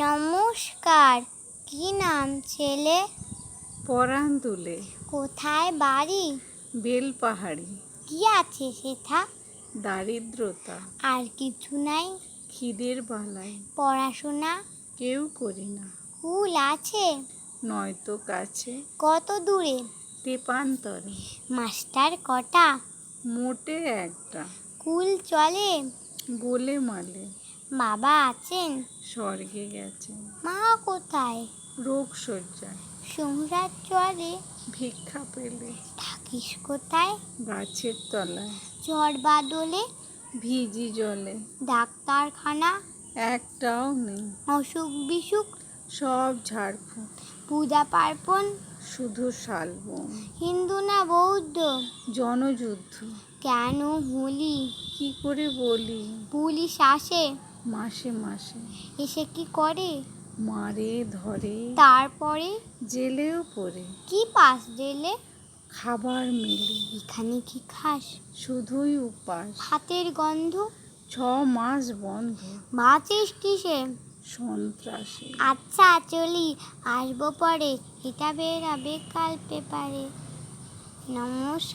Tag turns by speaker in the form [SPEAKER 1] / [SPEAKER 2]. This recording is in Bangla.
[SPEAKER 1] নমস্কার। কি নাম ছেলে?
[SPEAKER 2] পরাণ তুলে।
[SPEAKER 1] কোথায় বাড়ি?
[SPEAKER 2] বেলপাহাড়ি।
[SPEAKER 1] কি আছে সেথা?
[SPEAKER 2] দারিদ্রতা।
[SPEAKER 1] আর কিছু নাই?
[SPEAKER 2] খিদের বালাই।
[SPEAKER 1] পড়াশোনা?
[SPEAKER 2] কেউ করি না।
[SPEAKER 1] স্কুল আছে?
[SPEAKER 2] নয়তো কাছে।
[SPEAKER 1] কত দূরে?
[SPEAKER 2] তেপান্তরে।
[SPEAKER 1] মাস্টার কটা?
[SPEAKER 2] মোটে একটা।
[SPEAKER 1] স্কুল চলে?
[SPEAKER 2] গোলে মালে।
[SPEAKER 1] বাবা আছেন?
[SPEAKER 2] স্বর্গে গেছেন।
[SPEAKER 1] মা কোথায়?
[SPEAKER 2] রোগ শয্যায়।
[SPEAKER 1] সংসার চলে?
[SPEAKER 2] ভিক্ষা পেলে।
[SPEAKER 1] থাকিস কোথায়?
[SPEAKER 2] গাছের তলায়।
[SPEAKER 1] ঝড় বাদলে?
[SPEAKER 2] ভিজি জলে।
[SPEAKER 1] ডাক্তারখানা?
[SPEAKER 2] একটাও নেই।
[SPEAKER 1] অসুখ বিসুখ?
[SPEAKER 2] সব ঝাড়ফুঁক।
[SPEAKER 1] পূজা পার্বণ?
[SPEAKER 2] শুধু শালবন।
[SPEAKER 1] হিন্দু না বৌদ্ধ?
[SPEAKER 2] জনযুদ্ধ।
[SPEAKER 1] কেন হলি?
[SPEAKER 2] কি করে বলি?
[SPEAKER 1] পুলিশ আসে?
[SPEAKER 2] মাসে মাসে।
[SPEAKER 1] এসে কি করে?
[SPEAKER 2] মারে ধরে।
[SPEAKER 1] তারপরে?
[SPEAKER 2] জেলেও পড়ে।
[SPEAKER 1] কি পাস জেলে?
[SPEAKER 2] খাবার মেলে।
[SPEAKER 1] এখানে কি খাস?
[SPEAKER 2] শুধুই উপাস।
[SPEAKER 1] ভাতের গন্ধ?
[SPEAKER 2] 6 মাস বন্ধ।
[SPEAKER 1] বাঁচিস কিসে?
[SPEAKER 2] সন্ত্রাসে।
[SPEAKER 1] আচ্ছা চলি, আসবো পরে। এটা বেরাবে কাল পেপারে। নমস্কার।